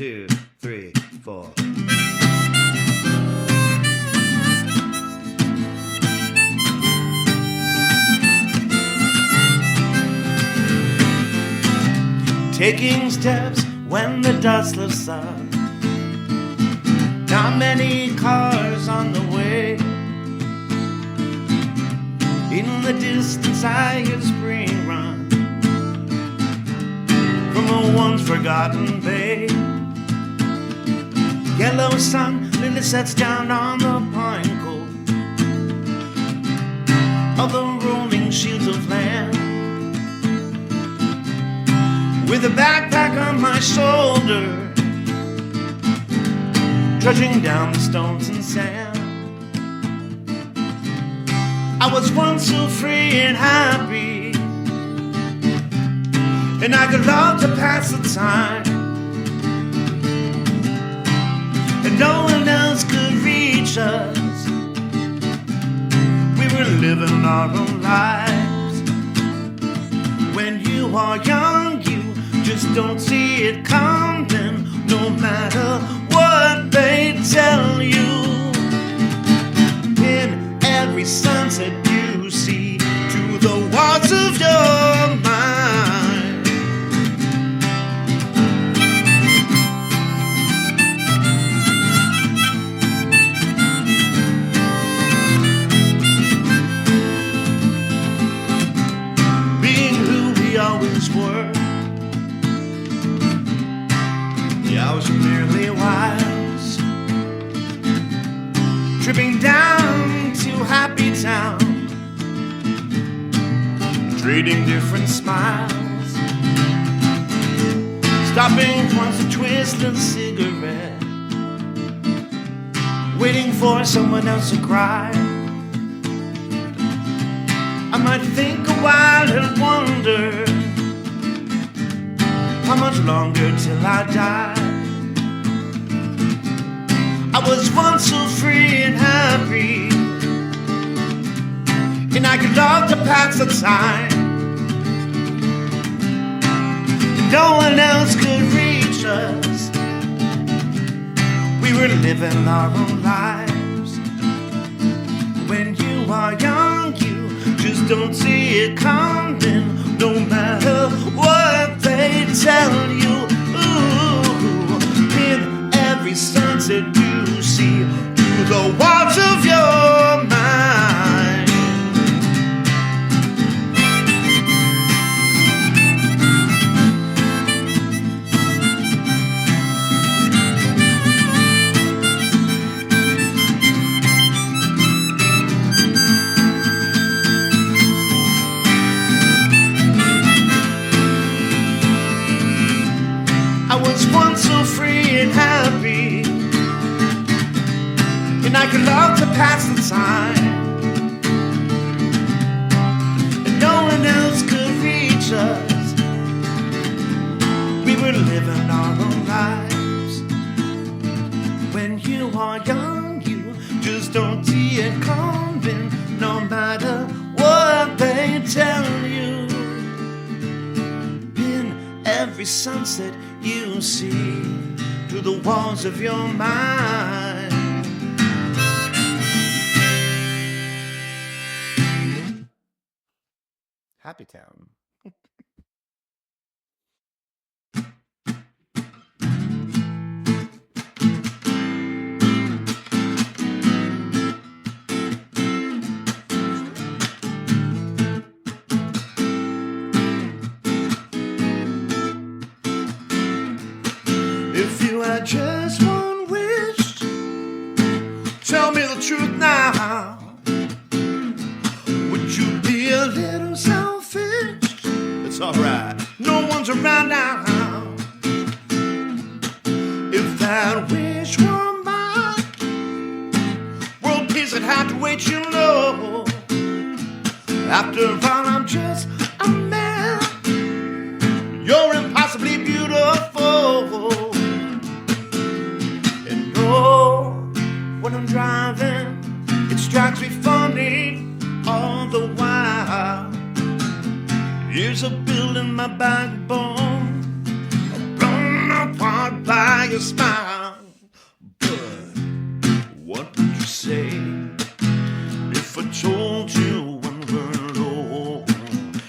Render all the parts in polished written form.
2, 3, 4. Taking steps when the dust lifts up. Not many cars on the way. In the distance I hear spring run from a once forgotten bay. Yellow sun lily sets down on the pine cold of the rolling shields of land. With a backpack on my shoulder, trudging down the stones and sand. I was once so free and happy, and I could love to pass the time, and no one else could reach us. We were living our own lives. When you are young, you just don't see it coming, no matter what they tell you. In every sunset you see, to the walls of your mind. Being who we always were, I was merely wise, tripping down to Happy Town, trading different smiles, stopping once to twist a cigarette, waiting for someone else to cry. I might think a while and wonder how much longer till I die. I was once so free and happy, and I could love to pass the time, and no one else could reach us. We were living our own lives. When you are young, you just don't see it coming, no matter what they tell you. Ooh, in every sunset you see, through the walls of your mind. I was once so free and happy, and I could love to pass the time, and no one else could reach us. We were living our own lives. When you are young, you just don't see it coming, no matter what they tell you. In every sunset you see, through the walls of your mind. Happy Town. If you had just one wish, tell me the truth now. Would you be a little selfish? It's alright, no one's around now. If that wish were mine, world peace would have to wait, you know. After all, I'm just a man. You're impossibly beautiful. And oh, when I'm driving, it strikes me funny all the while. Years of building my backbone are blown apart by your smile. But what would you say if I told you when we're alone?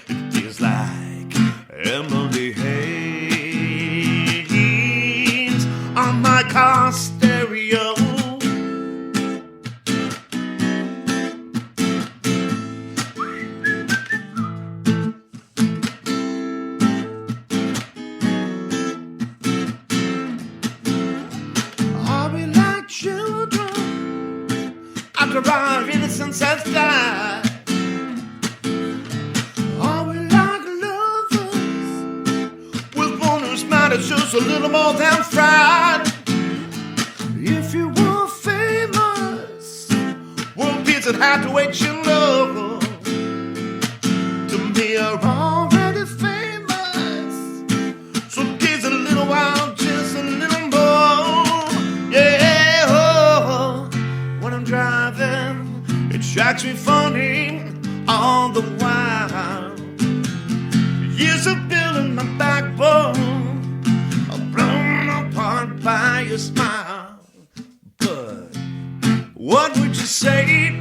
It feels like Emily Hayes on my car stereo. Our innocence has died. Are we like lovers with one whose mind is just a little more than fried? If you were famous, world peace would have to wait your love. To me, you're already famous, so give a little while, just a little more. Yeah, oh, when I'm driving, it strikes me funny all the while. Years of building my backbone are blown apart by your smile. But what would you say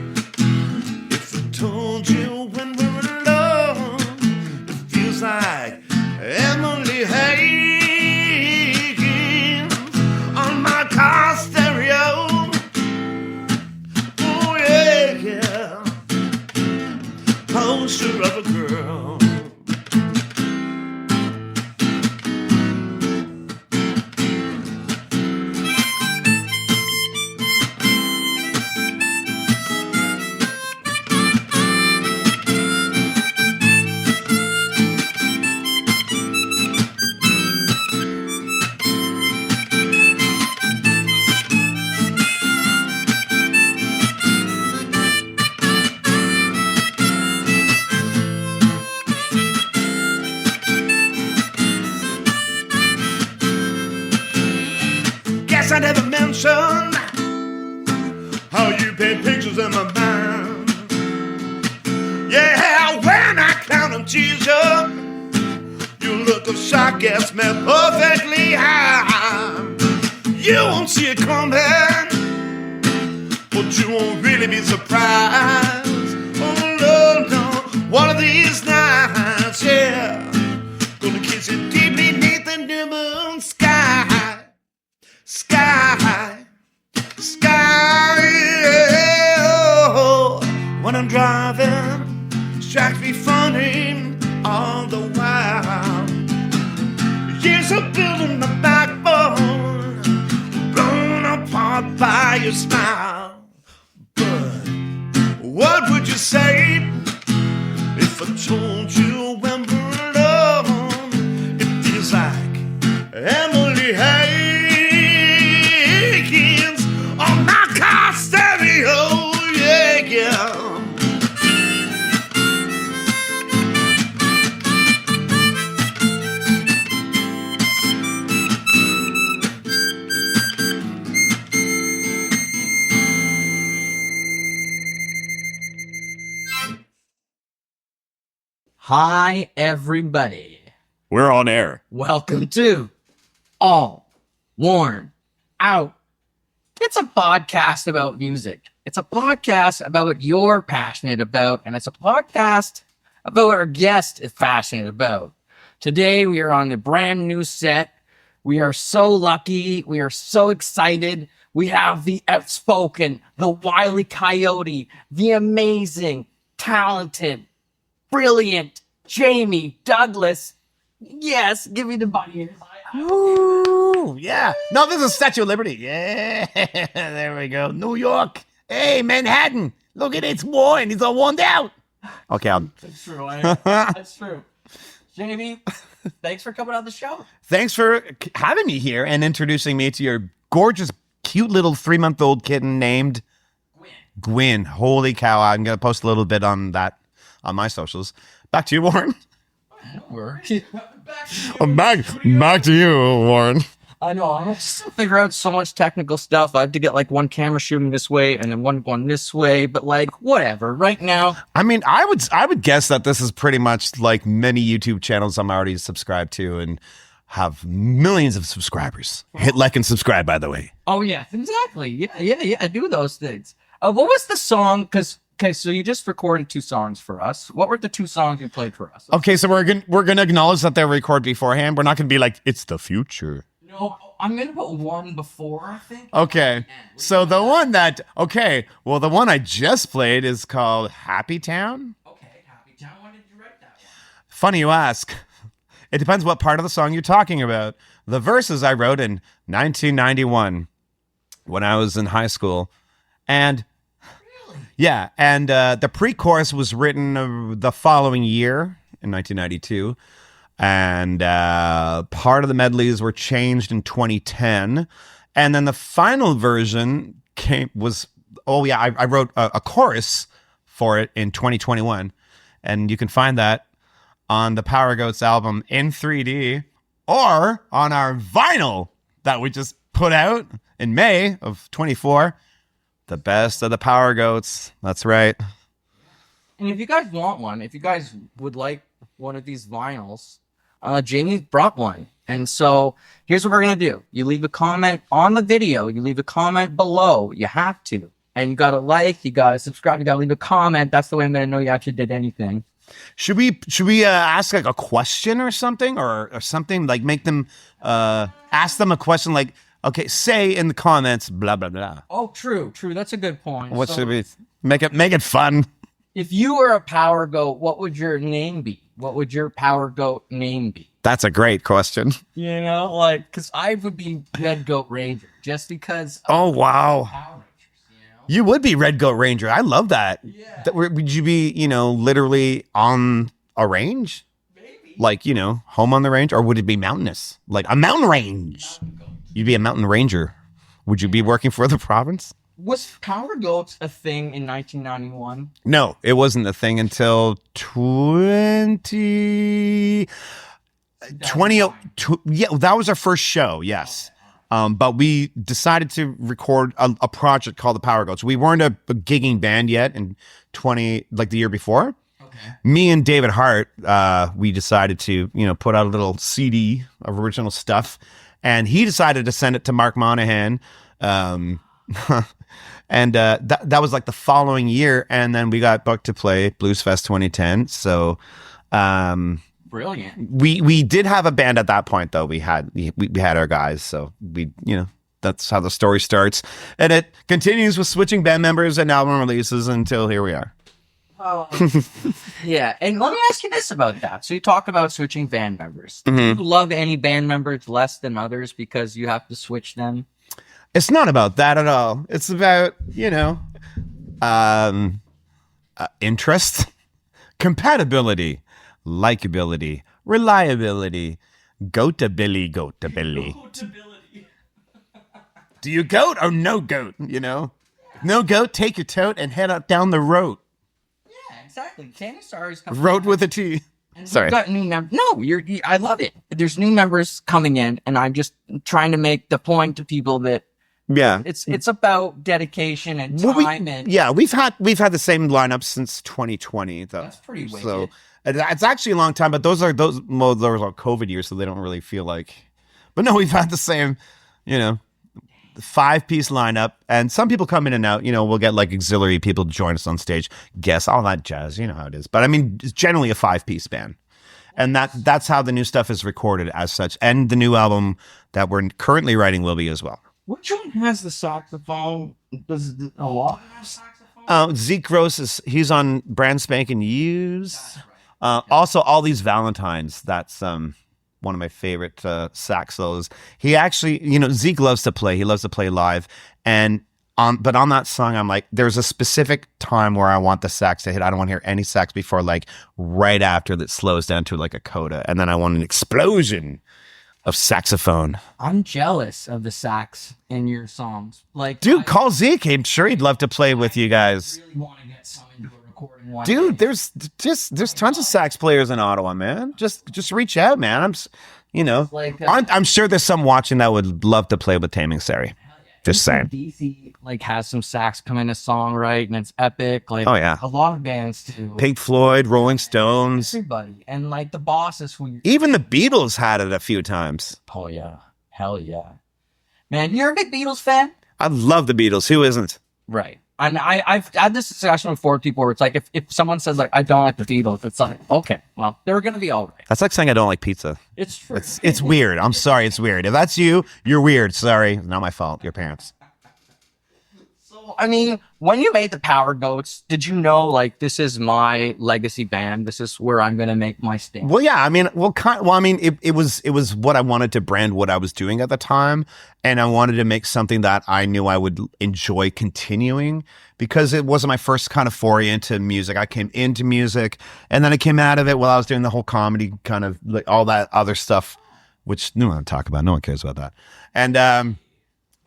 if I told you when we're alone? It feels like Emily Hayes on my car stereo. Poster of a girl. I never mentioned how you paint pictures in my mind. Yeah, when I count and tease you, your look of shock gets me perfectly high. You won't see it coming, but you won't really be surprised. Oh no, no, one of these nights, yeah, gonna kiss you deeply beneath the new moon sky. Sky, oh, when I'm driving, strikes me funny all the while. Years of building my backbone, blown apart by your smile. But what would you say if I told you when we're alone? It feels like Emily Hayes on my car stereo, yeah, yeah. Hi, everybody. We're on air. Welcome to All Worn Out. It's a podcast about music. It's a podcast about what you're passionate about, and it's a podcast about what our guest is passionate about. Today, we are on a brand new set. We are so lucky. We are so excited. We have the outspoken, the wily coyote, the amazing, talented, brilliant Jamie Douglas. Yes, give me the bunny. Ooh, yeah. No, this is Statue of Liberty. Yeah, there we go. New York. Hey, Manhattan. Look at it. It's worn. It's all worn out. Okay, That's true. That's true. Jamie, thanks for coming on the show. Thanks for having me here and introducing me to your gorgeous, cute little 3-month-old kitten named Gwyn. Holy cow. I'm going to post a little bit on that on my socials. Back to you, Warren. Back to you, Warren. I know. I have to figure out so much technical stuff. I have to get like one camera shooting this way and then one going this way. But like, whatever. Right now, I mean, I would guess that this is pretty much like many YouTube channels I'm already subscribed to and have millions of subscribers. Hit like and subscribe, by the way. Oh yeah, exactly. Yeah. Do those things. What was the song? Okay, so you just recorded 2 songs for us. What were the 2 songs you played for us? Okay, so we're gonna acknowledge that they record beforehand. We're not gonna be like, it's the future. No, I'm gonna put one before, I think. Okay, so the one I just played is called Happy Town. Okay, Happy Town. When did you write that one? Funny you ask. It depends what part of the song you're talking about. The verses I wrote in 1991 when I was in high school, and yeah, and the pre-chorus was written the following year in 1992, and part of the medleys were changed in 2010, and then the final version I wrote a chorus for it in 2021, and you can find that on the Powergoats album in 3D or on our vinyl that we just put out in May of 24. The best of the Powergoats. That's right. And if you guys want one, if you guys would like one of these vinyls, Jamie brought one. And so here's what we're going to do. You leave a comment on the video. You leave a comment below. You have to. And you got to like, you got to subscribe, you got to leave a comment. That's the way I'm going to know you actually did anything. Should we ask like a question or something or something like make them ask them a question like, okay, say in the comments, blah, blah, blah. Oh, true. That's a good point. What should we make it fun? If you were a power goat, what would your name be? What would your power goat name be? That's a great question. You know, like, because I would be Red Goat Ranger just because. Oh, wow. Power Rangers, You would be Red Goat Ranger. I love that. Yeah. Would you be, literally on a range? Maybe. Like, home on the range? Or would it be mountainous? Like a mountain range? You'd be a mountain ranger. Would you be working for the province? Was Power Goats a thing in 1991? No, it wasn't a thing until 20. Yeah, that was our first show, yes. But we decided to record a project called the Powergoats. We weren't a gigging band yet in the year before. Okay. Me and David Hart, we decided to, put out a little CD of original stuff. And he decided to send it to Mark Monahan. And that was like the following year. And then we got booked to play Blues Fest 2010. So Brilliant. we did have a band at that point, though. We had our guys. So that's how the story starts. And it continues with switching band members and album releases until here we are. Oh, yeah. And let me ask you this about that. So you talk about switching band members. Do you love any band members less than others because you have to switch them? It's not about that at all. It's about, interest, compatibility, likability, reliability, goatability. Do you goat or no goat, No goat, take your tote and head out down the road. Exactly. Candy Stars coming Road with a T. Sorry. Got new members. No, I love it. There's new members coming in, and I'm just trying to make the point to people that it's about dedication and time. We've had the same lineup since 2020. Though. That's pretty wicked. So it's actually a long time, but those are COVID years, so they don't really feel like. But no, we've had the same, 5-piece lineup, and some people come in and out. We'll get like auxiliary people to join us on stage, guests, all that jazz. You know how it is. But I mean, it's generally a 5-piece band, and that's how the new stuff is recorded as such. And the new album that we're currently writing will be as well. Which one has the saxophone? Does a lot have saxophone? Zeke Gross he's on Brand Spanking Used. Also, All These Valentines. That's one of my favorite sax solos. He actually, Zeke loves to play. He loves to play live. But on that song, I'm like, there's a specific time where I want the sax to hit. I don't want to hear any sax before, like, right after that slows down to like a coda. And then I want an explosion of saxophone. I'm jealous of the sax in your songs. Like, dude, call Zeke. I'm sure he'd love to play with you guys. I really want to get some into a recording one dude, day. there's tons of sax players in Ottawa, man. Just reach out, man. I'm sure there's some watching that would love to play with Taming Sari. Hell yeah. Just saying. DC like has some sax come in a song, right? And it's epic. Like, Oh, yeah. a lot of bands too. Pink Floyd, Rolling Stones. Everybody. And like the bosses who Even the Beatles had it a few times. oh yeah. Hell yeah. Man, you're a big Beatles fan? I love the Beatles. Who isn't? Right. And I've had this discussion before with people where it's like if someone says like I don't like the Beatles, it's like, okay, well, they're gonna be all right. That's like saying I don't like pizza. It's true. It's weird. I'm sorry. It's weird. If that's you, you're weird. Sorry. Not my fault. Your parents. So I mean, when you made the Powergoats, did you know like this is my legacy band? This is where I'm gonna make my stand. Well, yeah. I mean, it was what I wanted to brand what I was doing at the time, and I wanted to make something that I knew I would enjoy continuing because it wasn't my first kind of foray into music. I came into music, and then I came out of it while I was doing the whole comedy kind of like all that other stuff, which no one talk about. No one cares about that.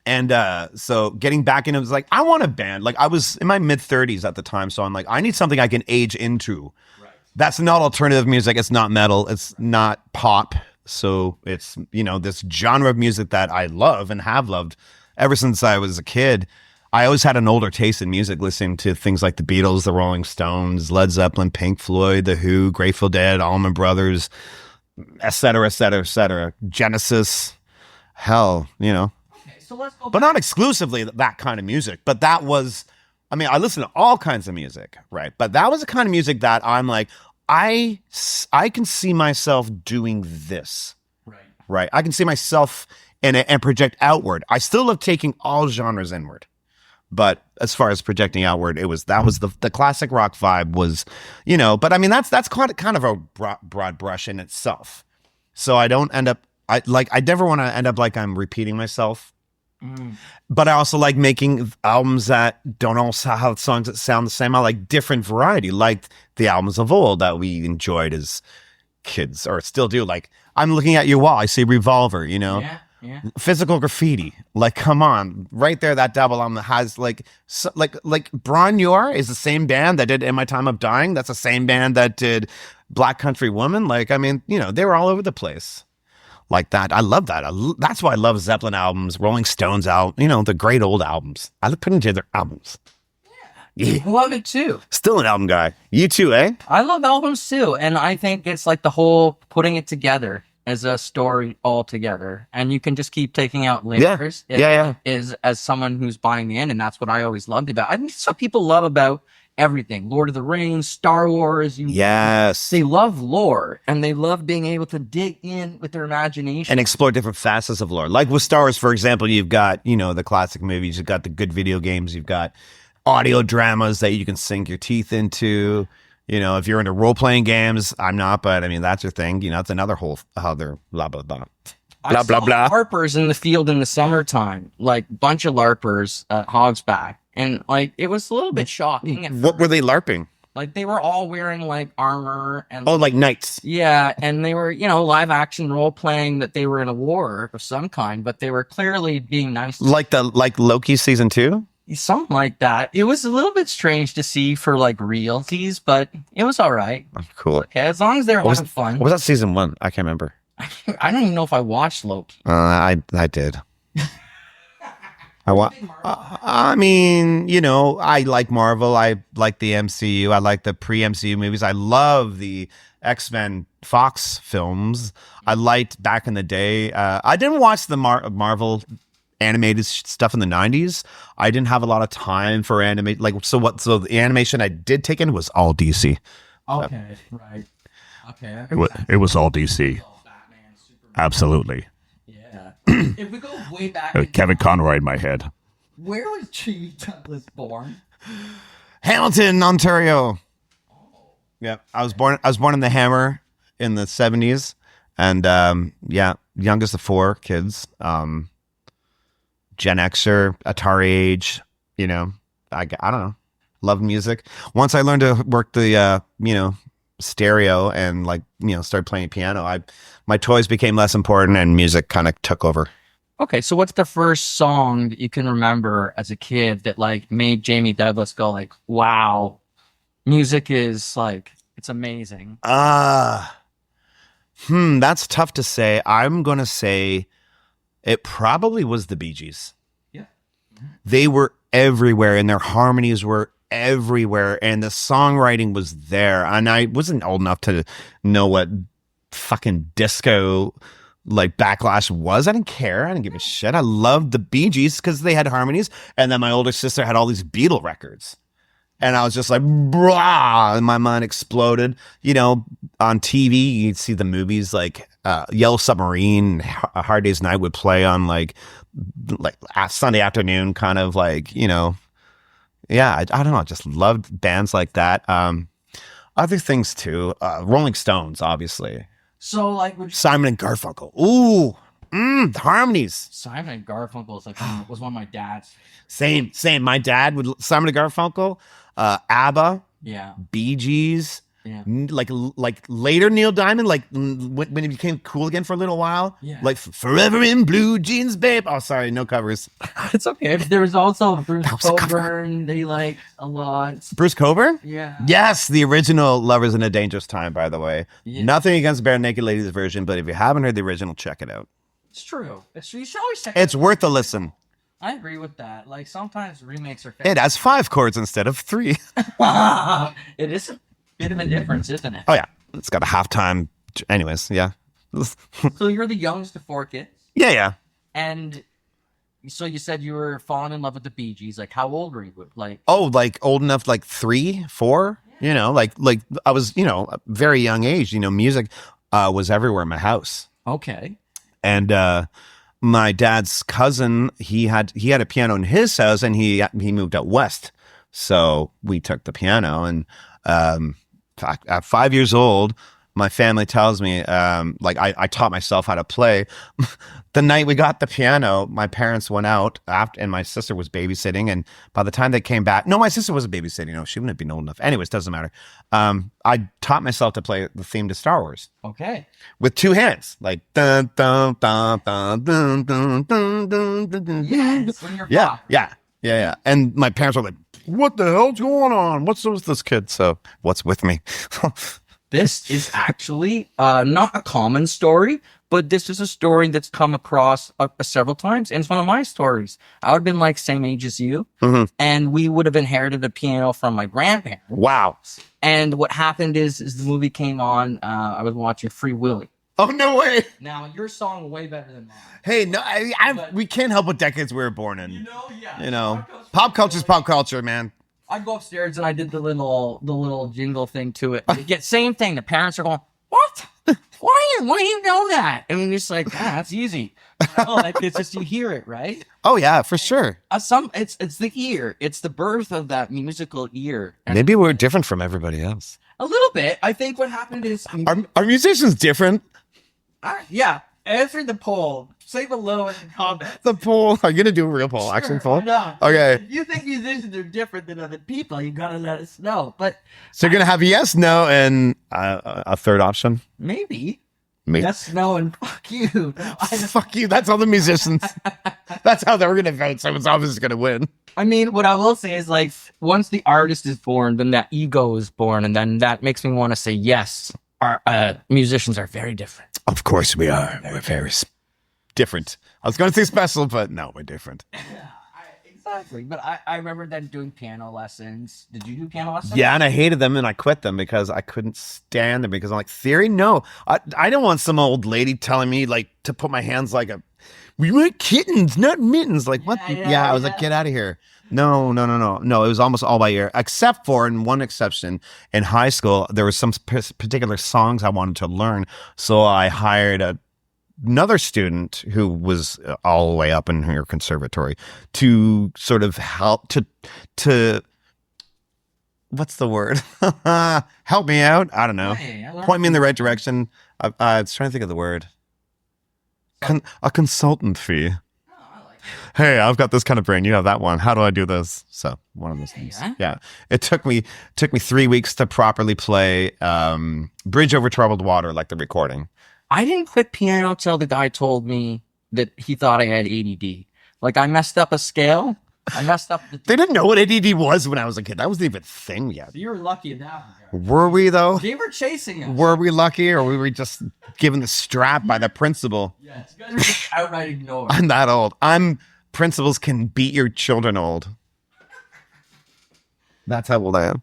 And so getting back in, it was like, I want a band. Like I was in my mid 30s at the time. So I'm like, I need something I can age into. Right. That's not alternative music. It's not metal. It's not pop. So it's, this genre of music that I love and have loved ever since I was a kid. I always had an older taste in music, listening to things like the Beatles, the Rolling Stones, Led Zeppelin, Pink Floyd, The Who, Grateful Dead, Allman Brothers, et cetera, et cetera, et cetera. Genesis, hell, So let's go but not exclusively that kind of music. But that was, I listen to all kinds of music, right? But that was the kind of music that I'm like, I can see myself doing this, right? I can see myself in it and project outward. I still love taking all genres inward, but as far as projecting outward, that was the classic rock vibe was, But that's kind of a broad brush in itself. So I don't end up. I never want to end up like I'm repeating myself. But I also like making albums that don't all have songs that sound the same. I like different variety, like the albums of old that we enjoyed as kids or still do. Like I'm looking at your wall, I see Revolver, Yeah. Physical Graffiti. Like, come on, right there. That double album has like Bron Yor is the same band that did In My Time of Dying. That's the same band that did Black Country Woman. Like, they were all over the place. Like that. I love that. That's why I love Zeppelin albums, Rolling Stones albums, the great old albums. I look pretty into their albums. Yeah. I love it too. Still an album guy. You too, eh? I love albums too. And I think it's like the whole putting it together as a story all together. And you can just keep taking out layers. Yeah. Is as someone who's buying the end. And that's what I always loved about it. I think that's what people love about everything. Lord of the Rings, Star Wars. Yes. They love lore and they love being able to dig in with their imagination and explore different facets of lore. Like with Star Wars, for example, you've got, the classic movies, you've got the good video games, you've got audio dramas that you can sink your teeth into. If you're into role-playing games, I'm not, but that's your thing. It's another whole other blah, blah, blah. I saw LARPers in the field in the summertime, like bunch of LARPers at Hogsback. And like it was a little bit shocking. What were they LARPing? Like they were all wearing like armor and like knights. Yeah, and they were, live action role playing that they were in a war of some kind, but they were clearly being nice. Like Loki season 2? Something like that. It was a little bit strange to see for like realties, but it was all right. Oh, cool. Okay, as long as they're having fun. What was that season 1? I can't remember. I don't even know if I watched Loki. I did. I like Marvel. I like the MCU. I like the pre-MCU movies. I love the X-Men Fox films. I liked back in the day. I didn't watch the Marvel animated stuff in the 90s. I didn't have a lot of time for anime. So the animation I did take in was all DC. Okay, right. Okay. It was all DC. Batman, Superman. Absolutely. Yeah. If we go way back, Kevin Conroy in my head. Where was Chewie Douglas born? Hamilton, Ontario. Oh. Yeah, I was born in the Hammer in the 70s, and youngest of 4 kids. Gen Xer, Atari age. I don't know. Loved music. Once I learned to work the stereo and started playing piano, my toys became less important and music kind of took over. Okay, so what's the first song that you can remember as a kid that like made Jamie Douglas go like, wow, music is like, it's amazing? That's tough to say. I'm going to say it probably was the Bee Gees. Yeah. They were everywhere, and their harmonies were everywhere, and the songwriting was there. And I wasn't old enough to know what fucking disco like backlash was. I didn't care. I didn't give a shit. I loved the Bee Gees because they had harmonies, and then my older sister had all these Beatle records. And I was just like, brah, and my mind exploded. You know, on TV, you'd see the movies like Yellow Submarine, A Hard Day's Night would play on like Sunday afternoon, kind of like, you know, yeah, I don't know. I just loved bands like that. Other things too, Rolling Stones, obviously. So like would you- Simon and Garfunkel. Ooh, the harmonies. Simon and Garfunkel is like was one of my dad's. Same. My dad would Simon and Garfunkel, ABBA, Yeah. Bee Gees, Yeah. like later Neil Diamond, like when he became cool again for a little while, Yeah. like Forever in Blue Jeans, babe. Oh, sorry, no covers. It's okay. There was also Bruce was a cover. Coburn. They like a lot. Bruce Coburn. Yeah. Yes, the original Lovers in a Dangerous Time, by the way. Yeah. Nothing against Bare Naked Ladies version, but if you haven't heard the original, check it out. It's true. It's true. You should always check. It's worth a listen. I agree with that. Like sometimes remakes are. It has 5 chords instead of 3. It is a bit of a difference, isn't it? Oh yeah, it's got a halftime. Anyways, yeah, So you're the youngest of 4 kids, yeah. and so you said you were falling in love with the Bee Gees. Like, how old were you? Like, Oh, like old enough, like 3, 4. You know, like I was, you know, a very young age. You know, music was everywhere in my house. okay, And my dad's cousin, he had a piano in his house, and he moved out west, so we took the piano. And at 5 years old, my family tells me, like I taught myself how to play. The night we got the piano, my parents went out after, and my sister was babysitting. And by the time they came back, no, my sister wasn't babysitting. No, she wouldn't have been old enough. Anyways, doesn't matter. I taught myself to play the theme to Star Wars. okay. With 2 hands, like dun dun dun dun dun dun dun dun dun dun. Yes, when you're Yeah, five. yeah. And my parents were like, "What the hell's going on? What's with this kid?" So, what's with me? This is actually not a common story, but this is a story that's come across several times. And it's one of my stories. I would have been like same age as you, and we would have inherited a piano from my grandparents. Wow. And what happened is the movie came on. I was watching Free Willy. Oh no way. Now your song way better than mine. Hey, no, we can't help what decades we were born in. Yeah. You know, pop culture's pop culture, man. I go upstairs and I did the little jingle thing to it. You get same thing. The parents are going, "What? Why do you know that?" And we're just like, that's easy. Oh, like it's just you hear it, right? Oh yeah, for sure. It's the ear. It's the birth of that musical ear. And Maybe we're different from everybody else. a little bit. I think what happened is, Are musicians different? yeah. Answer the poll. Say below in the comments. The poll. Are you gonna do a real poll? Action poll? Why not? Okay. If you think musicians are different than other people, you gotta let us know. But So you're gonna have yes, no, and a third option. maybe. Me. Yes, no, and fuck you. No, Fuck you. That's all the musicians. That's how they were gonna vote. Someone's obviously gonna win. I mean, what I will say is, like, once the artist is born, then that ego is born, and then that makes me want to say, yes, our musicians are very different. Of course we are. We're very different. I was gonna say special, but no, we're different. Exactly. But I remember then doing piano lessons. Did you do piano lessons? Yeah, and I hated them, and I quit them because I couldn't stand them. Because I'm like, theory, no, I don't want some old lady telling me like to put my hands like we want kittens, not mittens. Like what? Yeah, I was like, get out of here. No. It was almost all by ear, except for in one exception. In high school, there were some particular songs I wanted to learn, so I hired another student who was all the way up in her conservatory to sort of help to what's the word? Help me out. I don't know. Hey, Point me in the right direction. I was trying to think of the word. A consultant fee. Oh, I like it. Hey, I've got this kind of brain. You have that one. How do I do this? So one of those things. Yeah. Yeah. It took me 3 weeks to properly play Bridge Over Troubled Water, like the recording. I didn't quit piano till the guy told me that he thought I had ADD. Like, I messed up a scale. I messed up the... They didn't know what ADD was when I was a kid. That wasn't even a thing yet. You were lucky in that one. Were we though? They were chasing us. Were we lucky, or were we just given the strap by the principal? Yes, you guys were just outright ignored. I'm that old. I'm principals can beat your children old. That's how old I am.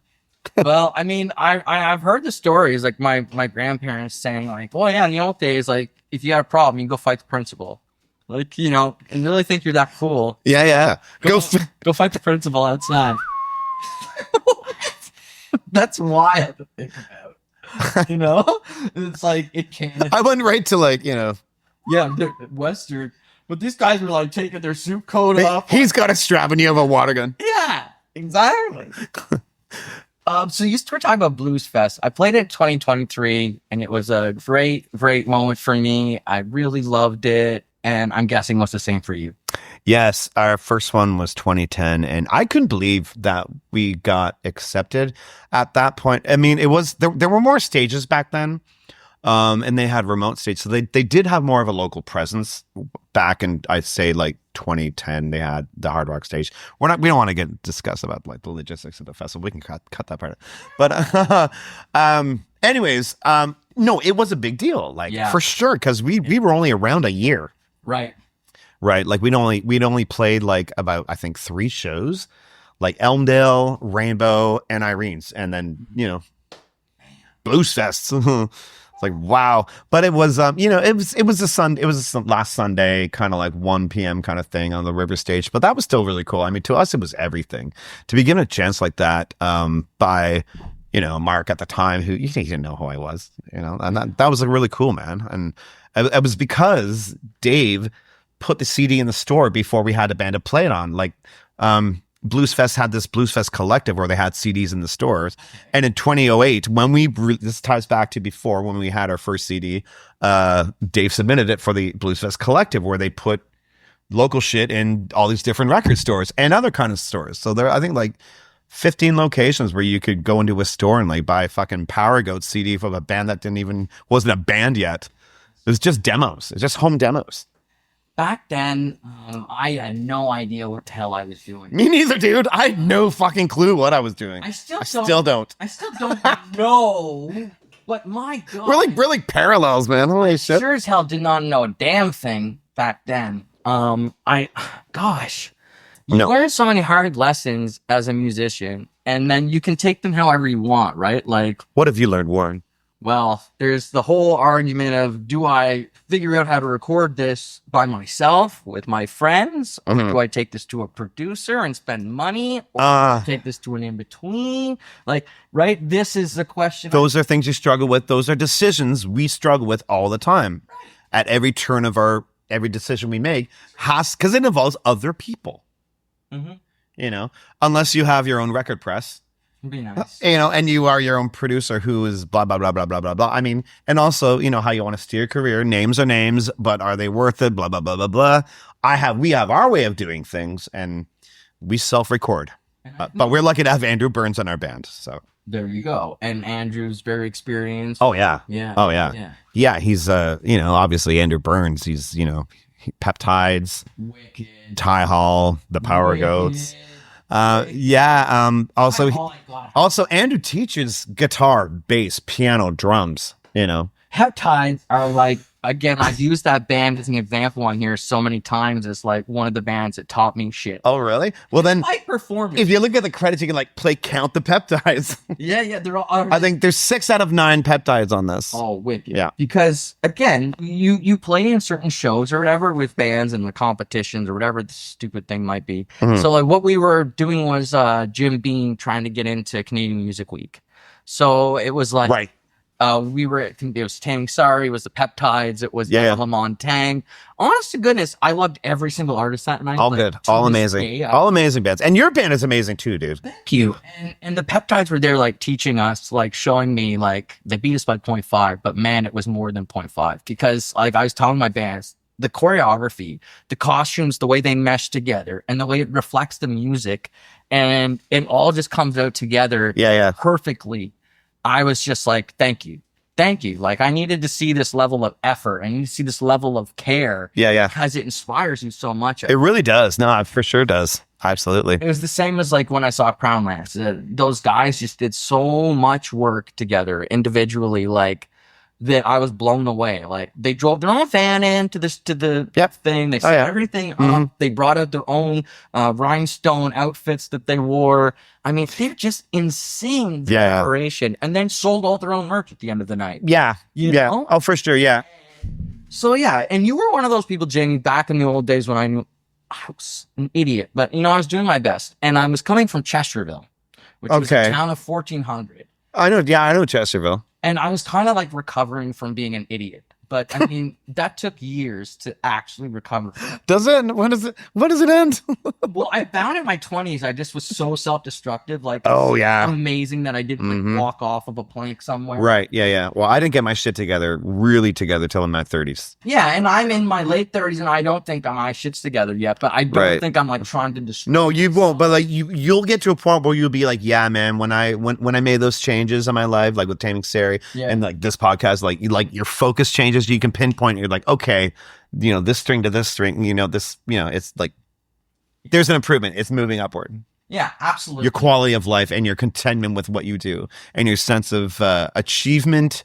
Well, I mean, I've heard the stories, like my grandparents saying, like, "Oh yeah, in the old days, like if you had a problem, you go fight the principal." Like, you know, and really think you're that cool. Yeah. Go fight the principal outside. That's wild to think about. You know, it's like it can't. I went right to like, you know, Yeah, Western, but these guys were like taking their suit coat off. he's got a strap and you have a water gun. Yeah, exactly. So you were talking about Blues Fest. I played it in 2023, and it was a great moment for me. I really loved it, and I'm guessing it was the same for you. Yes, our first one was 2010, and I couldn't believe that we got accepted at that point. I mean, it was there were more stages back then, and they had remote stages, so they did have more of a local presence back in, I'd say, like 2010. They had the Hard Rock stage. We don't want to discuss about like the logistics of the festival. We can cut that part out. But anyways, no, it was a big deal, like for sure, because we were only around a year. Right. Like we'd only played like about, I think, 3 shows, like Elmdale, Rainbow, and Irene's. And then, you know, Blues Fest. It's like, wow. But it was, you know, it was a last Sunday, kind of like 1 p.m. kind of thing on the river stage. But that was still really cool. I mean, to us, it was everything. To be given a chance like that by, you know, Mark at the time, who he didn't know who I was, you know, and that was like really cool, man. And it was because Dave put the CD in the store before we had a band to play it on. Like, Blues Fest had this Blues Fest collective where they had CDs in the stores. And in 2008, when this ties back to before when we had our first CD, Dave submitted it for the Blues Fest collective where they put local shit in all these different record stores and other kind of stores. So there, I think like 15 locations where you could go into a store and like buy a fucking Powergoats CD from a band that wasn't a band yet. It was just demos. It was just home demos. Back then, I had no idea what the hell I was doing. Me neither, dude. I had no fucking clue what I was doing. I still don't. I still don't know. But my God, we're like parallels, man. Holy shit! Sure as hell did not know a damn thing back then. You learn so many hard lessons as a musician, and then you can take them however you want, right? Like, what have you learned, Warren? Well, there's the whole argument of, do I figure out how to record this by myself with my friends? Or do I take this to a producer and spend money? Or take this to an in-between? Like, right? This is the question. Those are things you struggle with. Those are decisions we struggle with all the time. At every turn of every decision we make because it involves other people. Mm-hmm. You know, unless you have your own record press. Be nice. You know, and you are your own producer who is blah, blah, blah, blah, blah, blah, blah. I mean, and also, you know, how you want to steer your career. Names are names, but are they worth it? Blah, blah, blah, blah, blah. We have our way of doing things, and we self-record. But we're lucky to have Andrew Burns in our band, so. There you go. And Andrew's very experienced. Oh, yeah. Yeah. Oh, yeah. Yeah, he's, you know, obviously Andrew Burns. He's, you know, Peptides, Wicked, Ty Hall, the Powergoats. Also Andrew teaches guitar, bass, piano, drums, you know. Peptides are like, again, I've used that band as an example on here so many times as like one of the bands that taught me shit. Oh, really? Well, then I perform. If you look at the credits, you can like count the Peptides. Yeah, they're all. I think there's 6 out of 9 Peptides on this. Oh, wicked. Yeah. Because again, you play in certain shows or whatever with bands and the competitions or whatever the stupid thing might be. Mm-hmm. So like what we were doing was Jim Beam trying to get into Canadian Music Week. So it was like. Right. It was Tang Sari, it was the Peptides, it was Lamont Tang. Honest to goodness, I loved every single artist that night. All like, good, all amazing. All amazing bands. And your band is amazing too, dude. Thank you. And the Peptides were there like teaching us, like showing me like they beat us by 0.5, but man, it was more than 0.5 because like I was telling my bands, the choreography, the costumes, the way they mesh together and the way it reflects the music and it all just comes out together perfectly. I was just like, thank you. Like, I needed to see this level of effort. I need to see this level of care. Yeah. Because it inspires you so much. It really does. No, it for sure does. Absolutely. It was the same as like when I saw Crown Lands. Those guys just did so much work together individually. Like, that I was blown away. Like they drove their own van into the thing. They set everything up. They brought out their own rhinestone outfits that they wore. I mean, they're just insane decoration, and then sold all their own merch at the end of the night. Yeah, You know? Oh, for sure, yeah. So yeah, and you were one of those people, Jamie, back in the old days when I was an idiot, but I was doing my best, and I was coming from Chesterville, which was a town of 1,400. I know Chesterville. And I was kind of like recovering from being an idiot. But I mean, that took years to actually recover. Does it? When does it end? Well, I found in my 20s, I just was so self-destructive. Like, amazing that I didn't walk off of a plank somewhere. Right. Yeah. Well, I didn't get my shit really together till in my 30s. Yeah, and I'm in my late 30s, and I don't think my shit's together yet. But I don't think I'm like trying to destroy. No, you won't. But like you'll get to a point where you'll be like, yeah, man. When I made those changes in my life, like with Taming Sari and like this podcast, like your focus changes. You can pinpoint. You're like, okay, this string to this string. It's like there's an improvement. It's moving upward. Yeah, absolutely. Your quality of life and your contentment with what you do and your sense of achievement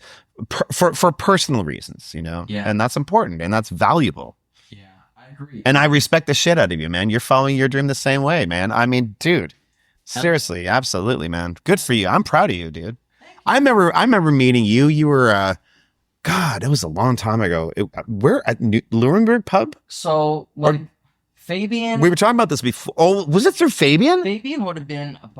for personal reasons, and that's important and that's valuable. Yeah, I agree. And I respect the shit out of you, man. You're following your dream the same way, man. I mean, dude, seriously, absolutely, man. Good for you. I'm proud of you, dude. I remember meeting you. You were, God, it was a long time ago. We're at Nuremberg pub. So, Fabian. We were talking about this before. Oh, was it through Fabian? Fabian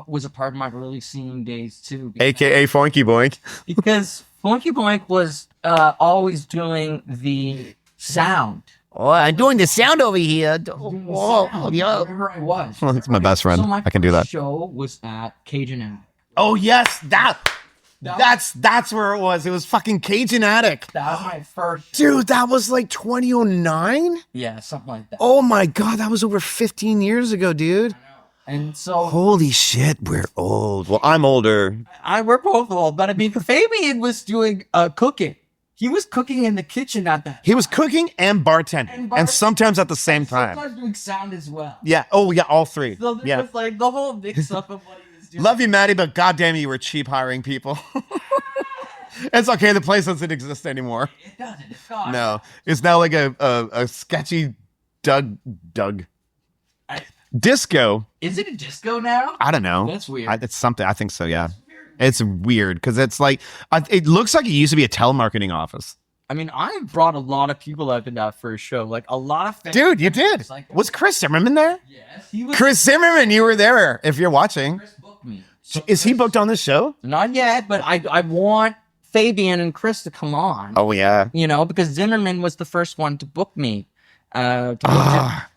was a part of my early singing days too. AKA Funky Boink. Because Funky Boink was always doing the sound. Oh, I'm doing the sound over here. Wherever I was. Well, that's my best friend. So I can do that. Show was at Cajun Attic. Oh yes, that's where it was. It was fucking Cajun Attic. That was my first. Dude, that was like 2009? Yeah, something like that. Oh my God, that was over 15 years ago, dude. I know. And so. Holy shit, we're old. Well, I'm older. We're both old, but I mean, Fabian was doing cooking. He was cooking in the kitchen at that. He was cooking and bartending. And sometimes at the same time. Sometimes doing sound as well. Yeah. Oh, yeah, all three. So there was like the whole mix up of what he was doing. Love you, Maddie, but goddamn you were cheap hiring people. It's okay. The place doesn't exist anymore. It doesn't. It's gone. No. It's now like a sketchy Doug. Disco. Is it a disco now? I don't know. That's weird. It's something. I think so, yeah. It's weird because it's like, it looks like it used to be a telemarketing office. I mean, I brought a lot of people out to that first show. Like a lot of fans. Dude, you did. Like, was Chris Zimmerman there? Yes. He was. Chris Zimmerman, you were there. If you're watching. Chris booked me. Is he booked on this show? Not yet, but I want Fabian and Chris to come on. Oh, yeah. Because Zimmerman was the first one to book me. So,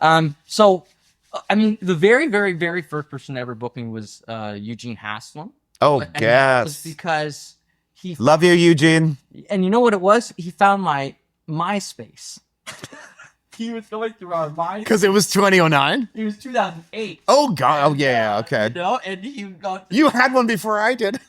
I mean, the very, very, very first person to ever book me was Eugene Haslam. Oh, and yes. It was because he... Love you, Eugene. And you know what it was? He found my MySpace. He was going through our MySpace. Because it was 2009? It was 2008. Oh, God. Oh, yeah. Okay. And he got... You had one before I did.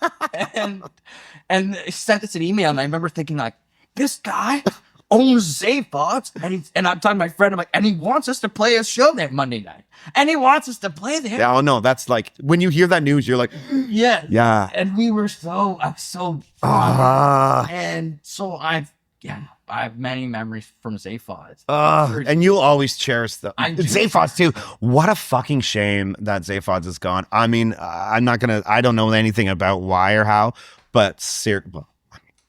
and he sent us an email, and I remember thinking, like, this guy owns Zaphods, and I'm talking to my friend, I'm like, and he wants us to play a show there Monday night. And he wants us to play there. Yeah, oh, no, that's like, when you hear that news, you're like, yeah. Yeah. And we were I'm so and so I have many memories from Zaphods. And you'll always cherish them. Zaphods too. What a fucking shame that Zaphods is gone. I mean, I don't know anything about why or how, but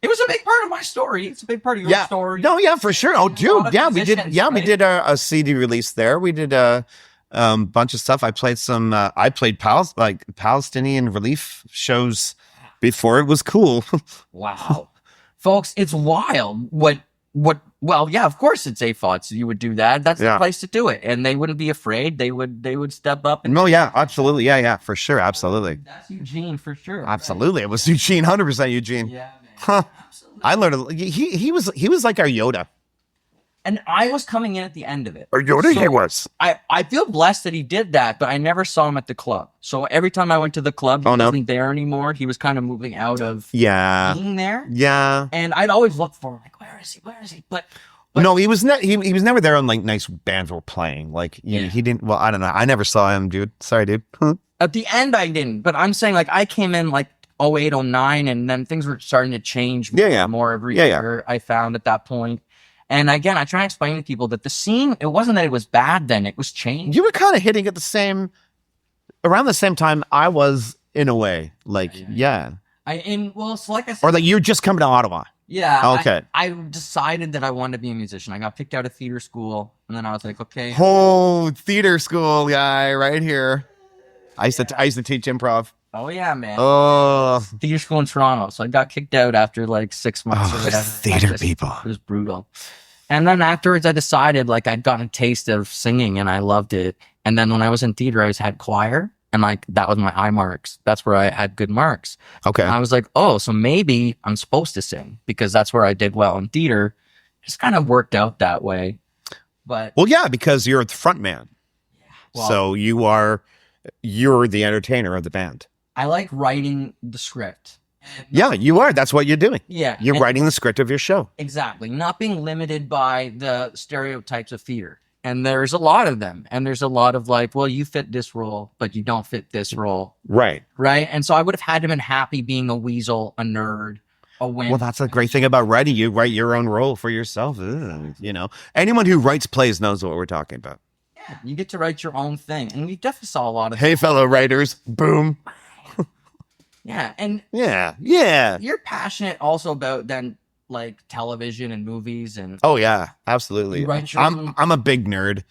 it was a big part of my story. It's a big part of your story. No, yeah, for sure. Oh, dude, yeah, we did. Yeah, right? We did a CD release there. We did a bunch of stuff. I played Palestinian relief shows before it was cool. Wow, folks, it's wild. Well, yeah, of course it's Zaphods. You would do that. That's the place to do it, and they wouldn't be afraid. They would step up. No, yeah, absolutely, yeah, for sure, absolutely. That's Eugene for sure. Absolutely, right? It was Eugene, 100% Eugene. Yeah. Huh. I learned he was like our Yoda. And I was coming in at the end of it. Or Yoda he was. I feel blessed that he did that, but I never saw him at the club. So every time I went to the club, he wasn't there anymore. He was kind of moving out of being there. Yeah. And I'd always look for him, like, where is he? But no, he was never there on like nice bands were playing. Like he didn't. Well, I don't know. I never saw him, dude. Sorry, dude. At the end, I didn't. But I'm saying, like, I came in like 08, 09, and then things were starting to change more every year, I found at that point. And again, I try to explain to people that the scene, it wasn't that it was bad then, it was changed. You were kind of hitting at around the same time I was, in a way. Like, So like I said, or like you're just coming to Ottawa. yeah. Okay. I decided that I wanted to be a musician. I got picked out of theater school, and then I was like, okay. Oh, theater school guy right here. I used to teach improv. Oh yeah, man. Oh, Theater school in Toronto. So I got kicked out after like 6 months or whatever. theater people. It was brutal. And then afterwards I decided like I'd gotten a taste of singing and I loved it. And then when I was in theater, I had choir, and like that was my high marks. That's where I had good marks. Okay. And I was like, oh, so maybe I'm supposed to sing because that's where I did well in theater. Just kind of worked out that way. But Well, yeah, because you're the front man. well, So you're the entertainer of the band. I like writing the script. Yeah, you are. That's what you're doing. Yeah. You're and- writing the script of your show. Exactly. Not being limited by the stereotypes of theater. And there's a lot of them. And there's a lot of like, well, you fit this role, but you don't fit this role. Right. Right. And so I would have had to been happy being a weasel, a nerd, a wimp. Well, that's a great thing about writing. You write your own role for yourself. You know, anyone who writes plays knows what we're talking about. Yeah, you get to write your own thing. And we definitely saw a lot of Hey, fellow writers. Boom. Yeah. And Yeah. Yeah. you're passionate also about then like television and movies and Oh yeah, absolutely. You write your own- I'm a big nerd.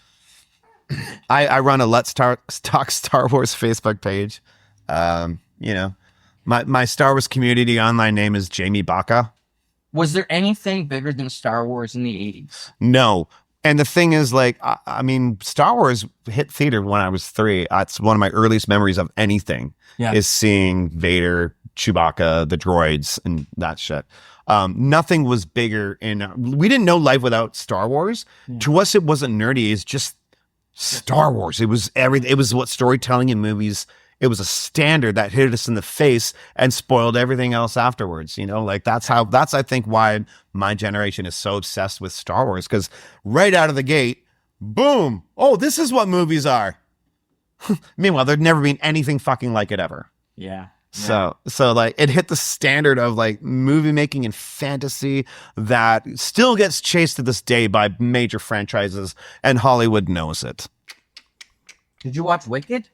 I run a Let's Talk Star Wars Facebook page. You know, my Star Wars community online name is Jamie Baca. was there anything bigger than Star Wars in the 80s? No. And the thing is, like, I mean, Star Wars hit theater when I was 3. It's one of my earliest memories of anything is seeing Vader, Chewbacca, the droids, and that shit. Nothing was bigger we didn't know life without Star Wars. To us, it wasn't nerdy. It's just Star Wars. It was everything. It was what storytelling in movies. It was a standard that hit us in the face and spoiled everything else afterwards. You know, like that's I think why my generation is so obsessed with Star Wars, because right out of the gate, boom. Oh, this is what movies are. Meanwhile, there'd never been anything fucking like it ever. Yeah. So like it hit the standard of like movie making and fantasy that still gets chased to this day by major franchises, and Hollywood knows it. Did you watch Wicked?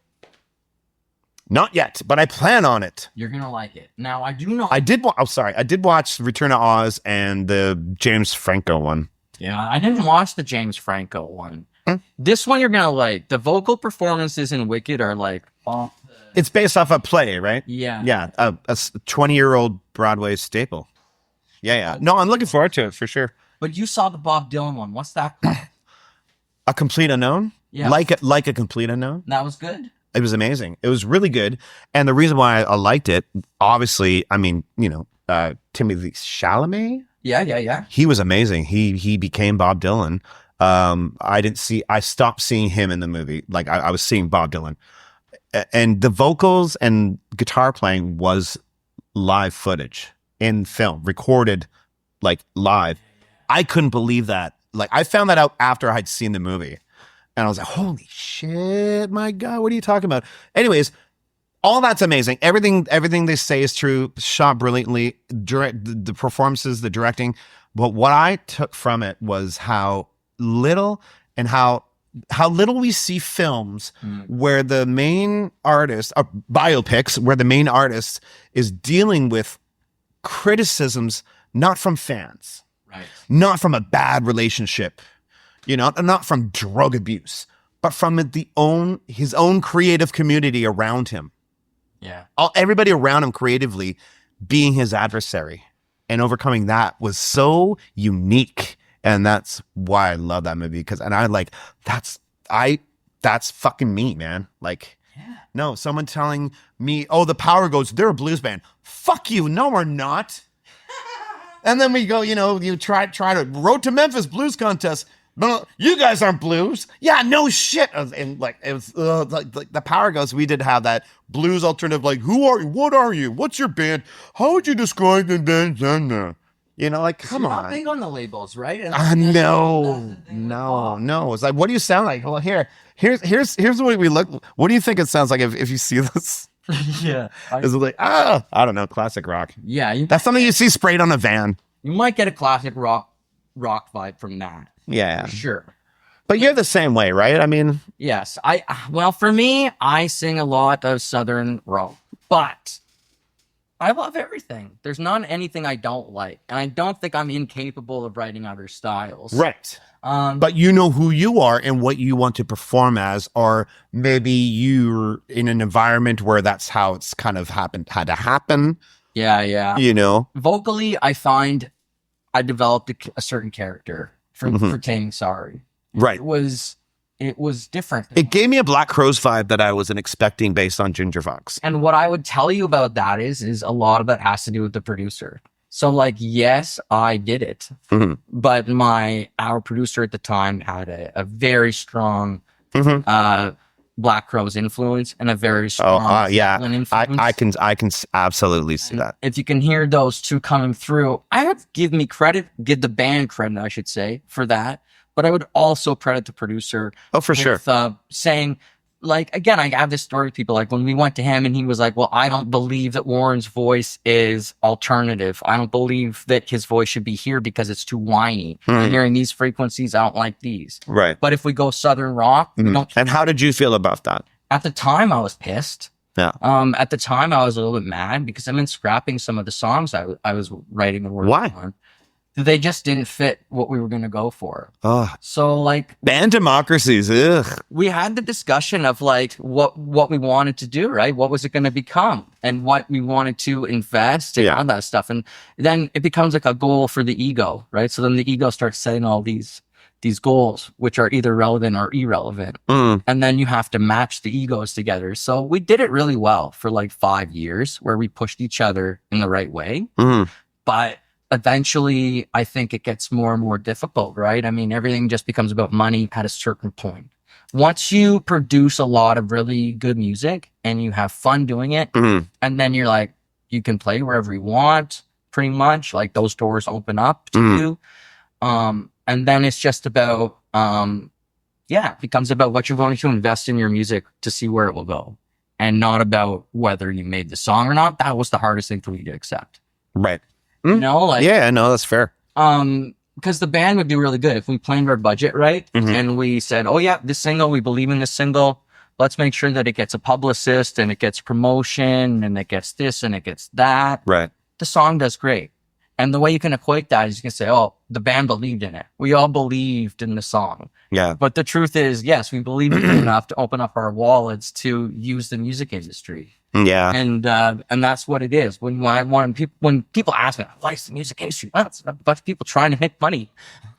Not yet, but I plan on it. You're gonna like it. Now I do know. I did watch Return of Oz and the James Franco one. Yeah, I didn't watch the James Franco one. This one you're gonna like. The vocal performances in Wicked are like, It's based off a play, right? yeah, Yeah, a 20-year-old Broadway staple. Yeah. No, I'm looking forward to it for sure. But you saw the Bob Dylan one. What's that? A Complete Unknown? Yeah. Like a Complete Unknown? That was good. It was amazing. It was really good. And the reason why I liked it, obviously, I mean, you know, Timothée Chalamet, Yeah. he was amazing. He became Bob Dylan. I stopped seeing him in the movie. Like I was seeing Bob Dylan. And the vocals and guitar playing was live footage in film, recorded like live. I couldn't believe that. Like I found that out after I'd seen the movie. And I was like, holy shit, my God, what are you talking about? Anyways, all that's amazing. Everything they say is true. Shot brilliantly. The performances, the directing. But what I took from it was how little we see films where the main artist, biopics, where the main artist is dealing with criticisms, not from fans, Right. not from a bad relationship, you know, not from drug abuse, but from his own creative community around him. Yeah. Everybody around him creatively being his adversary and overcoming that was so unique. And that's why I love that movie. That's fucking me, man. Like, no, someone telling me, oh, the Powergoats, they're a blues band. Fuck you. No, we're not. And then we go, you know, you try to Road to Memphis blues contest. No, you guys aren't blues. Yeah, no shit. And like it was like the Powergoats. We did have that blues alternative. Like, who are you? What are you? What's your band? How would you describe the band? You know, like come You're on. not big on the labels, right? No. It's like, what do you sound like? Well, here's the way we look. What do you think it sounds like if you see this? Yeah. Is it like, I don't know, classic rock. Yeah. That's something you see sprayed on a van. You might get a classic rock vibe from that. Yeah. For sure. But you're the same way, right? I mean, Yes. Well, for me, I sing a lot of Southern rock, but I love everything. There's not anything I don't like. And I don't think I'm incapable of writing other styles. right. But you know who you are and what you want to perform as, or maybe you're in an environment where that's how it's kind of had to happen. Yeah, yeah. You know, Vocally, I find I developed a certain character for Taming Sorry. right? It was different. It gave me a Black Crowes vibe that I wasn't expecting based on Ginger Fox. And what I would tell you about that is a lot of it has to do with the producer. So like, yes, I did it, but our producer at the time had a very strong Black Crowes influence and a very strong influence. I can absolutely see that. If you can hear those two coming through, I would give the band credit, I should say, for that. But I would also credit the producer. Oh, for sure. Saying, like, again, I have this story with people, like when we went to him and he was like, well, I don't believe that Warren's voice is alternative. I don't believe that his voice should be here because it's too whiny. I'm hearing these frequencies. I don't like these. Right. But if we go Southern rock, we don't. And how did you feel about that? At the time, I was pissed. Yeah. At the time, I was a little bit mad because I've been scrapping some of the songs I was writing and working Why? on. They just didn't fit what we were going to go for. Oh, So like band democracies. Ugh. we had the discussion of like what we wanted to do, right? What was it going to become and what we wanted to invest and all that stuff. And then it becomes like a goal for the ego, right? So then the ego starts setting all these goals, which are either relevant or irrelevant. And then you have to match the egos together. So we did it really well for like 5 years where we pushed each other in the right way. But eventually, I think it gets more and more difficult, right? I mean, everything just becomes about money at a certain point. Once you produce a lot of really good music and you have fun doing it, and then you're like, you can play wherever you want, pretty much, like those doors open up to you. And then it's just about, it becomes about what you're going to invest in your music to see where it will go, and not about whether you made the song or not. That was the hardest thing for me to accept. Right. You know, like, yeah, no, that's fair. Because the band would do really good if we planned our budget right and we said, oh yeah, this single, we believe in this single. Let's make sure that it gets a publicist and it gets promotion and it gets this and it gets that. Right. The song does great. And the way you can equate that is you can say, oh, the band believed in it. We all believed in the song. Yeah. But the truth is, yes, we believed in it enough to open up our wallets to use the music industry. Yeah. And that's what it is. When people ask me, what's the music industry? Well, it's a bunch of people trying to make money.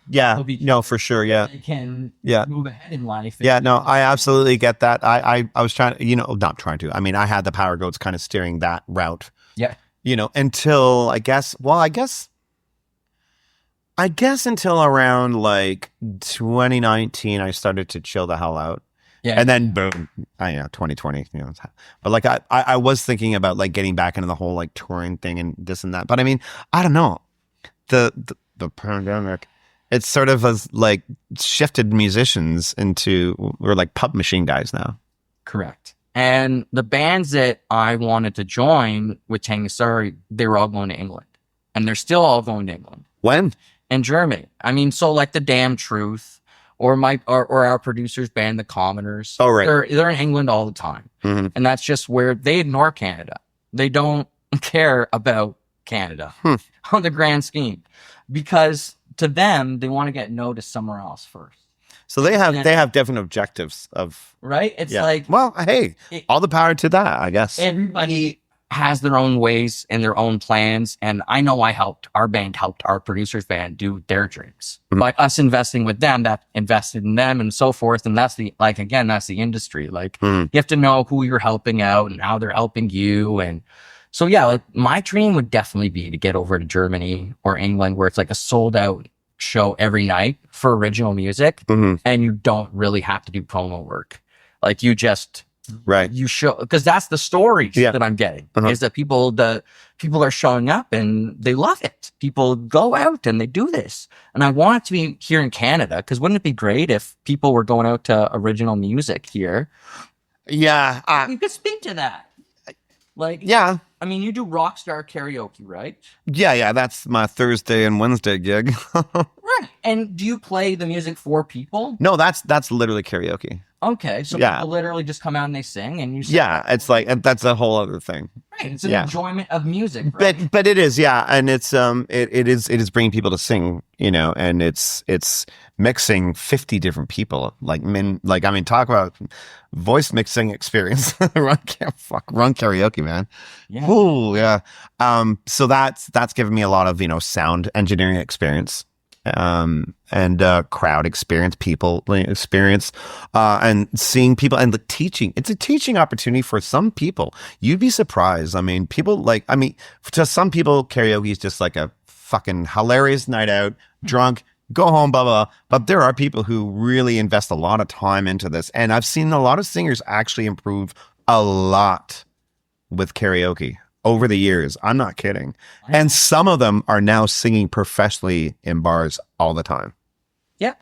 Yeah. No, for sure. Yeah. They can move ahead in life. Yeah. No, I absolutely get that. I was trying to, not trying to. I mean, I had the Powergoats kind of steering that route. Yeah. Until I guess until around like 2019, I started to chill the hell out. Yeah. And then boom, 2020, but like I was thinking about like getting back into the whole like touring thing and this and that. But I mean, I don't know. The pandemic, it's sort of has like shifted musicians into, we're like pub machine guys now. Correct. And the bands that I wanted to join with Taming Sorry, they were all going to England. And they're still all going to England. When? In Germany. I mean, so like the Damn Truth or our producer's band, the Commoners. Oh, right. They're in England all the time. And that's just where they ignore Canada. They don't care about Canada on the grand scheme, because to them, they want to get noticed somewhere else first. So they have different objectives of, right. It's like, well, hey, all the power to that, I guess. Everybody has their own ways and their own plans. And I know our band helped our producer's band do their dreams by us investing with them, that invested in them and so forth. And that's that's the industry. Like you have to know who you're helping out and how they're helping you. And so, like my dream would definitely be to get over to Germany or England, where it's like a sold out show every night for original music. And you don't really have to do promo work. Like you just, you show, because that's the stories that I'm getting is that people are showing up and they love it. People go out and they do this. And I want it to be here in Canada, because wouldn't it be great if people were going out to original music here? Yeah. You could speak to that. Like, Yeah. I mean, you do Rockstar karaoke, right? Yeah. That's my Thursday and Wednesday gig. Right. And do you play the music for people? No, that's literally karaoke. Okay, so Yeah. people literally just come out and they sing, and you sing. Yeah, it's like that's a whole other thing. Right. It's an Yeah. enjoyment of music. Right? But it is, yeah, and it's it is bringing people to sing, and it's mixing 50 different people, like talk about voice mixing experience. run karaoke, man. Yeah. Ooh, yeah. So that's given me a lot of sound engineering experience. And crowd experience, people experience, and seeing people and the teaching. It's a teaching opportunity for some people. You'd be surprised. I mean, to some people, karaoke is just like a fucking hilarious night out, drunk, go home, blah, blah. But there are people who really invest a lot of time into this. And I've seen a lot of singers actually improve a lot with karaoke over the years. I'm not kidding. And some of them are now singing professionally in bars all the time. Yeah.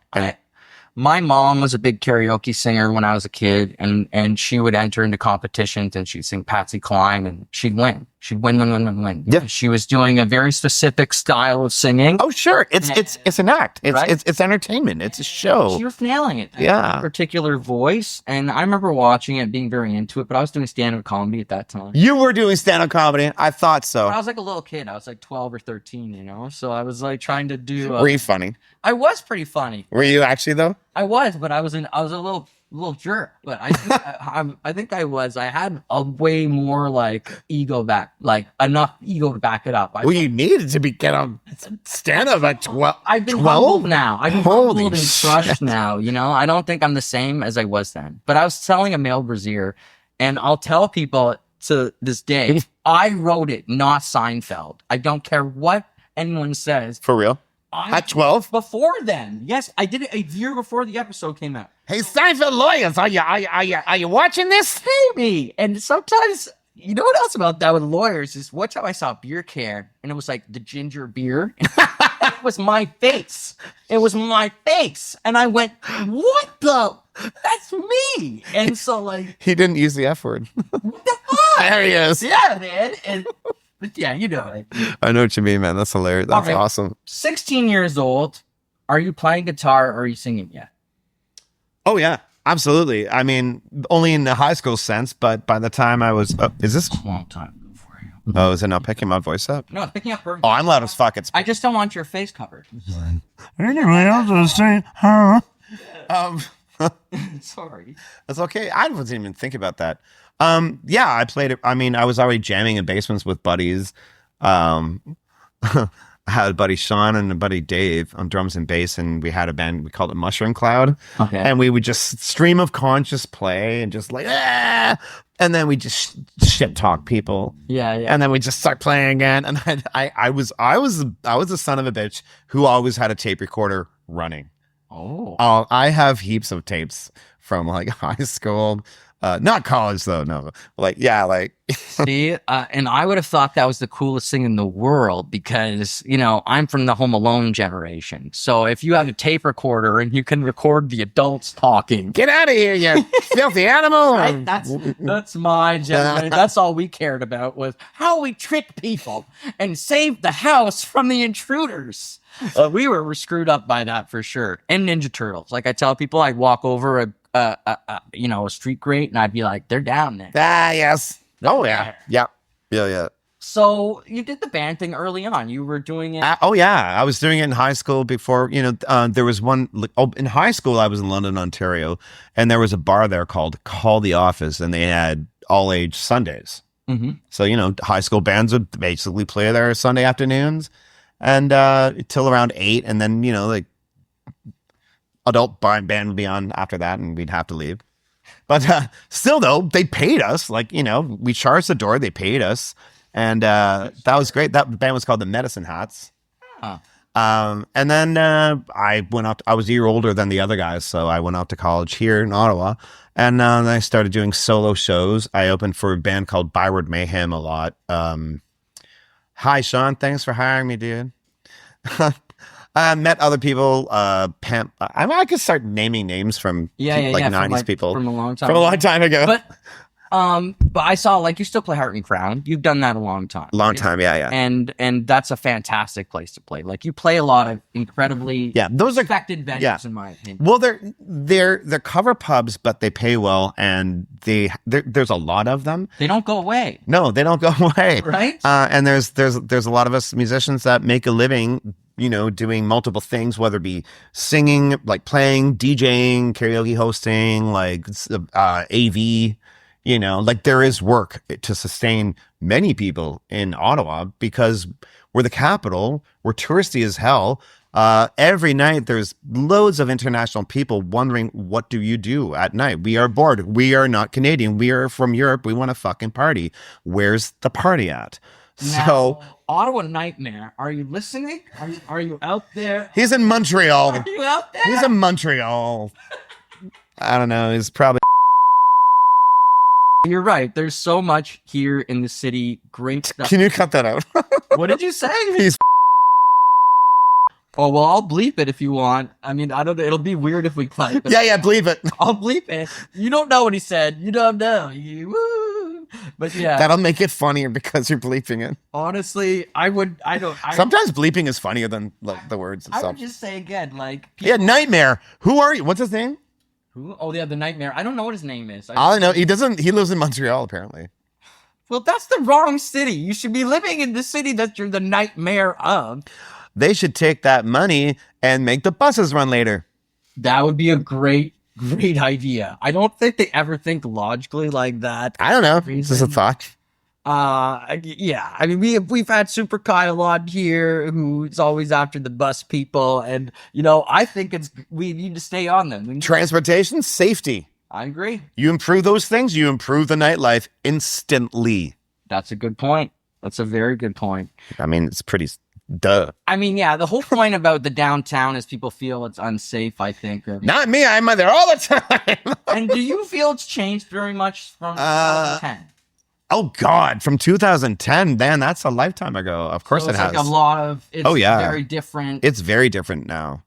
My mom was a big karaoke singer when I was a kid, and she would enter into competitions and she'd sing Patsy Cline and she'd win. She'd win. Yeah. She was doing a very specific style of singing. Oh, sure. It's an act. Right? It's entertainment. It's a show. She was nailing it. Yeah. Particular voice. And I remember watching it, being very into it, but I was doing stand-up comedy at that time. You were doing stand-up comedy. I thought so. I was like a little kid. I was like 12 or 13, So I was like trying to do. Were you funny? I was pretty funny. Were you actually though? I was, but I was a little jerk. But I think I think I was. I had a way more like enough ego to back it up. Well, you needed to get on stand-up at 12. I've been 12? humbled now. I've been Holy humbled and shit. crushed now. I don't think I'm the same as I was then. But I was selling a male brassiere, and I'll tell people to this day, I wrote it, not Seinfeld. I don't care what anyone says. For real? At 12? Before then, yes, I did it a year before the episode came out. Hey, Seinfeld lawyers, are you watching this? Maybe. And sometimes, you know what else about that with lawyers is one time I saw a beer can and it was like the ginger beer. And it was my face. It was my face. And I went, what the? That's me. And so like. He didn't use the F word. What the fuck? There he is. Yeah, man. But yeah, you know it. I know what you mean, man. That's hilarious. That's Okay. awesome. 16 years old. Are you playing guitar or are you singing yet? Oh, yeah. Absolutely. I mean, only in the high school sense, but by the time I was... is this... A long time ago for you. Oh, is it not picking my voice up? No, it's picking up her. Oh, I'm loud as fuck. It's... I just don't want your face covered. Anyway, I'll just say, huh? Sorry. That's okay. I wasn't even think about that. Yeah, I played it. I mean, I was already jamming in basements with buddies. I had a buddy Sean and a buddy Dave on drums and bass, and we had a band, we called it Mushroom Cloud. Okay. And we would just stream of conscious play and just like, ah! And then we just shit talk people. Yeah. And then we just start playing again. And then I was the son of a bitch who always had a tape recorder running. Oh. I have heaps of tapes from like high school, not college though. No, See, and I would have thought that was the coolest thing in the world because, I'm from the Home Alone generation. So if you have a tape recorder and you can record the adults talking. Get out of here, you filthy animal. Right? That's my generation. That's all we cared about was how we trick people and save the house from the intruders. We were screwed up by that for sure. And Ninja Turtles. Like I tell people, I'd walk over a street grate and I'd be like, they're down there. Ah, yes. Oh, yeah. Yeah. So you did the band thing early on. You were doing it. Oh, yeah. I was doing it in high school before, there was one, in high school, I was in London, Ontario, and there was a bar there called Call the Office, and they had all age Sundays. Mm-hmm. So, high school bands would basically play there Sunday afternoons and till around 8. And then, like adult band would be on after that and we'd have to leave. But still, though, they paid us. Like, we charged the door. They paid us. And that was great. That band was called the Medicine Hats. Huh. And then I went out. I was a year older than the other guys. So I went out to college here in Ottawa. And then I started doing solo shows. I opened for a band called Byward Mayhem a lot. Hi, Sean. Thanks for hiring me, dude. I met other people. I could start naming names from 90s people from a long time. From a long time ago. But But I saw like you still play Heart and Crown. You've done that a long time. Long right? time, yeah. And that's a fantastic place to play. Like you play a lot of incredibly Those are respected venues in my opinion. Well, they're cover pubs, but they pay well, and there's a lot of them. They don't go away. No, they don't go away. Right. And there's a lot of us musicians that make a living, doing multiple things, whether it be singing, like playing, DJing, karaoke hosting, like AV. Like there is work to sustain many people in Ottawa because we're the capital. We're touristy as hell. Every night there's loads of international people wondering, what do you do at night? We are bored. We are not Canadian. We are from Europe. We want to fucking party. Where's the party at? Now, Ottawa Nightmare, are you listening? Are you out there? He's in Montreal. Are you out there? He's in Montreal. I don't know. He's probably. You're right. There's so much here in the city. Great stuff. Can you cut that out? What did you say? He's. Oh, well, I'll bleep it if you want. I mean, I don't know. It'll be weird if we cut it. Yeah, believe it. I'll bleep it. You don't know what he said. You don't know. Woo. But yeah. That'll make it funnier because you're bleeping it. Honestly, Sometimes bleeping is funnier than like the words I itself. would just say again, like. Nightmare. Who are you? What's his name? Who? Oh, yeah, the Nightmare. I don't know what his name is. All I know, he lives in Montreal, apparently. Well, that's the wrong city. You should be living in the city that you're the nightmare of. They should take that money and make the buses run later. That would be a great idea. I don't think they ever think logically like that. I don't know. This is a thought. Yeah. I mean, we've had Super Kai a lot here, who's always after the bus people, and I think we need to stay on them. Transportation, safety. I agree. You improve those things, you improve the nightlife instantly. That's a good point. That's a very good point. I mean, it's pretty duh. I mean, yeah, the whole point about the downtown is people feel it's unsafe, I think. Not me. I'm there all the time. And do you feel it's changed very much from 2010? Oh God, from 2010, man, that's a lifetime ago. Of course, So it it's has. like a lot of. It's very different. It's very different now.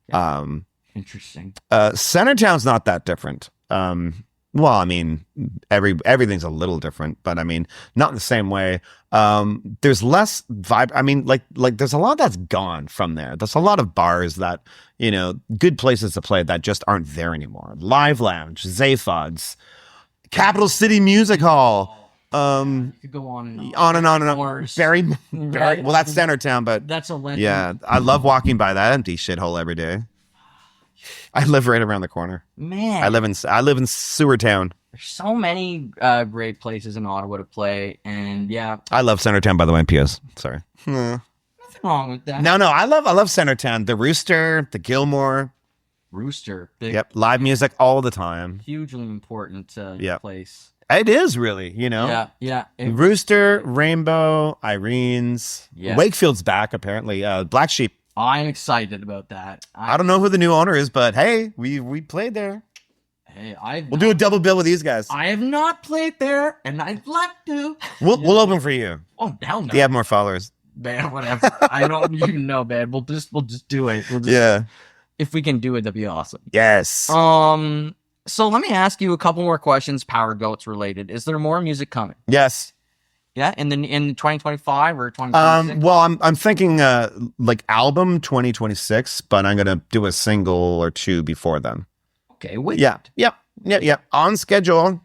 Yeah. Interesting. Centertown's not that different. Well, I mean, everything's a little different, but I mean, not in the same way. There's less vibe. I mean, like there's a lot that's gone from there. There's a lot of bars that, good places to play that just aren't there anymore. Live Lounge, Zaphod's, Capital City Music Hall. You could go on and on and on and on. Course. Very, well, that's Centertown, but that's a legend. yeah, I love walking by that empty shithole every day. I live right around the corner. Man, I live in Sewertown. There's so many great places in Ottawa to play, and yeah, I love Centertown, by the way. P.S. Sorry. nothing wrong with that. No, I love Centertown. The Rooster, the Gilmore. Rooster, big, Yep, live music all the time. hugely important place. It is really, Yeah. Rooster, Rainbow, Irene's. Yeah. Wakefield's back apparently. Black Sheep. I'm excited about that. I don't know who the new owner is, but hey, we played there. Hey, We'll do a double bill with these guys. I have not played there, and I'd like to. We'll open for you. Oh, hell no. Do you have more followers? Man, whatever. I don't even know, man. We'll just do it. If we can do it, that'd be awesome. Yes. So let me ask you a couple more questions, Powergoats related. Is there more music coming? Yes. Yeah, in 2025 or 2026? Well, I'm thinking like album 2026, but I'm gonna do a single or two before then. Okay, wait. Yeah. On schedule.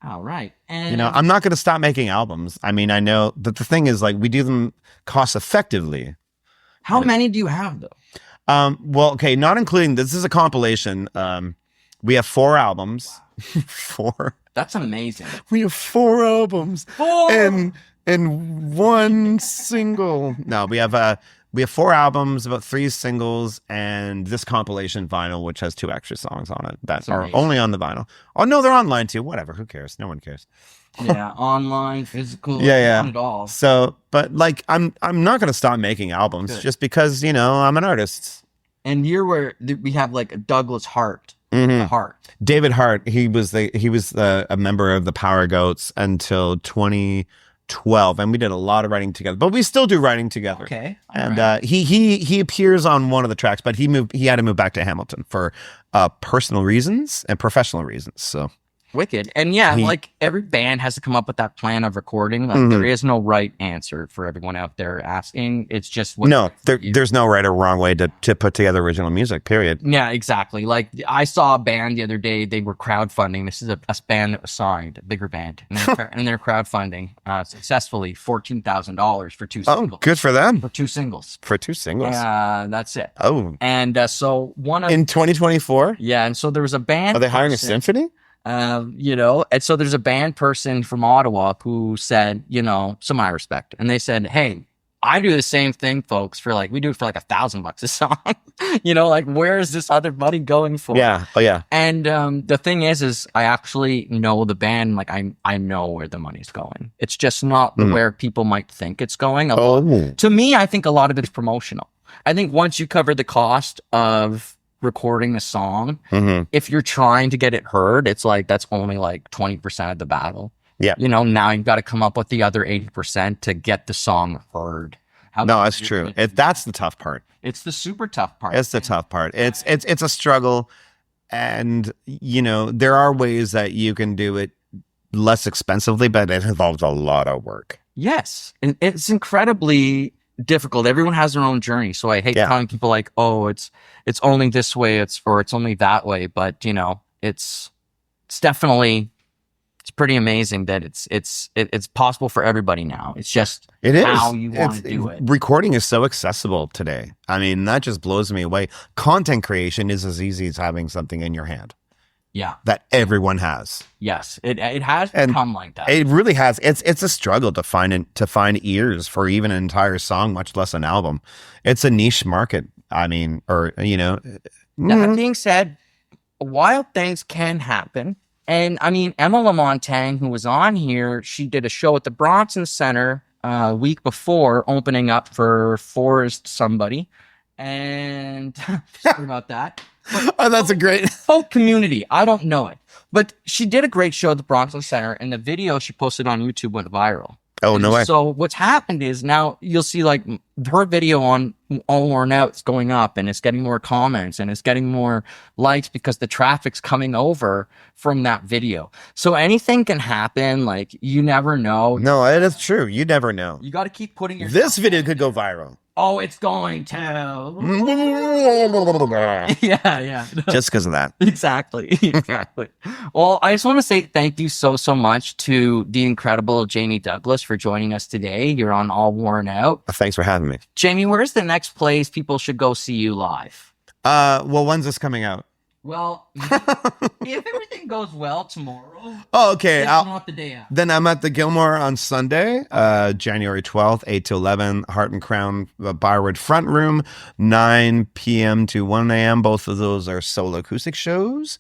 All right. And I'm not gonna stop making albums. I mean, I know that the thing is like we do them cost effectively. how many do you have though? Well, okay, not including this is a compilation. We have 4 albums. 4. That's amazing. We have 4 albums. 4 and 1 single. No, we have 4 albums, about 3 singles, and this compilation vinyl, which has 2 extra songs on it that are only on the vinyl. Oh no, they're online too. Whatever, who cares? No one cares. Yeah, online, physical, Yeah. not at all. So, but like, I'm not gonna stop making albums just because I'm an artist. And we have like Douglas Hart. Mm-hmm. Hart. David Hart. He was a member of the Powergoats until 2012, and we did a lot of writing together. But we still do writing together. Okay. And he appears on one of the tracks, but he had to move back to Hamilton for personal reasons and professional reasons. So Wicked. And yeah, He- like every band has to come up with that plan of recording. Like there is no right answer for everyone out there asking. It's just what No, there's no right or wrong way to put together original music, period. Yeah, exactly. Like I saw a band the other day, they were crowdfunding. This is a band that was signed, a bigger band. And they're crowdfunding successfully $14,000 for two Oh, singles. good for them. For two singles. For 2 singles. That's it. Oh, And so one of in 2024? yeah, and so there was a band Are they hiring a person, symphony? and so there's a band person from Ottawa who said, some I respect. And they said, hey, I do the same thing, folks, we do it for like $1,000 a song. Like where is this other money going for? Yeah. Oh, yeah. And the thing is I actually know the band, like I know where the money's going. It's just not where people might think it's going. To me, I think a lot of it's promotional. I think once you cover the cost of recording the song, if you're trying to get it heard, it's like that's only like 20% of the battle. Yeah. Now you've got to come up with the other 80% to get the song heard. No, that's true. That's the tough part. It's the super tough part. It's the tough part. It's a struggle, and there are ways that you can do it less expensively, but it involves a lot of work. Yes, and it's incredibly difficult. Everyone has their own journey, so I hate telling people like, "Oh, it's only this way," it's only that way. But it's definitely. It's pretty amazing that it's possible for everybody now. It's just how you want to do it. Recording is so accessible today. I mean, that just blows me away. Content creation is as easy as having something in your hand. Yeah. That everyone has. Yes. It has become like that. It really has. It's a struggle to find ears for even an entire song, much less an album. It's a niche market. I mean, That being said, wild things can happen. And I mean, Emma Lamontagne, who was on here, she did a show at the Bronson Center a week before, opening up for Forrest somebody. And sorry about that. Oh, that's a great folk community. I don't know it. But she did a great show at the Bronson Center, and the video she posted on YouTube went viral. Oh, no way. So what's happened is now you'll see like her video on All Worn Out is going up, and it's getting more comments and it's getting more likes because the traffic's coming over from that video. So anything can happen. Like you never know. No, it is true. You never know. You got to keep putting your. This video could go viral. Oh, it's going to. Yeah. Just because of that. Exactly. Well, I just want to say thank you so much to the incredible Jamie Douglas for joining us today. You're on All Worn Out. Thanks for having me. Jamie, where's the next place people should go see you live? Well, when's this coming out? Well, if everything goes well tomorrow. Oh, okay. If not the day after. Then I'm at the Gilmore on Sunday, January 12th, 8 to 11, Heart and Crown Barwood Front Room, 9 p.m. to 1 a.m. Both of those are solo acoustic shows.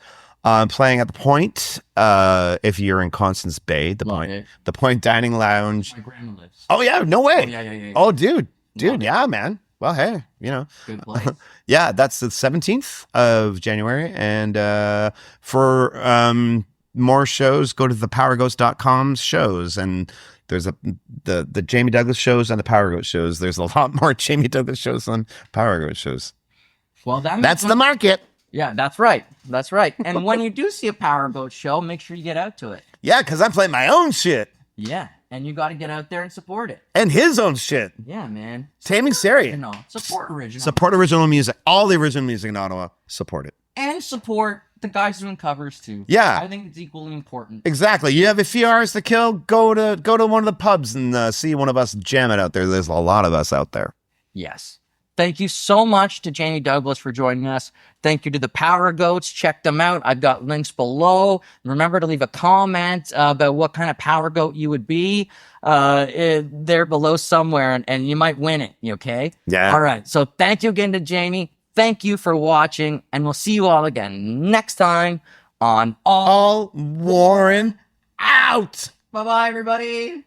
Playing at the Point, if you're in Constance Bay, the Point Dining Lounge. My grandma lives. Oh, yeah, no way. Oh, yeah. Oh, dude, yeah, man. Well, hey, Good place. Yeah, that's the 17th of January. And for more shows, go to the Powergoats.com shows. And there's the Jamie Douglas shows and the Powergoats shows. There's a lot more Jamie Douglas shows than Powergoats shows. Well, that's the market. Yeah, that's right. That's right. And when you do see a Powergoat show, make sure you get out to it. Yeah, because I'm playing my own shit. Yeah, and you got to get out there and support it. And his own shit. Yeah, man. Taming Sari. Support original. Support original music. All the original music in Ottawa. Support it. And support the guys doing covers too. Yeah. I think it's equally important. Exactly. You have a few hours to kill, go to one of the pubs and see one of us jam it out there. There's a lot of us out there. Yes. Thank you so much to Jamie Douglas for joining us. Thank you to the Powergoats. Check them out. I've got links below. Remember to leave a comment about what kind of Powergoat you would be there below somewhere, and you might win it. Okay? Yeah. All right. So thank you again to Jamie. Thank you for watching, and we'll see you all again next time on All Worn Out. Bye-bye, everybody.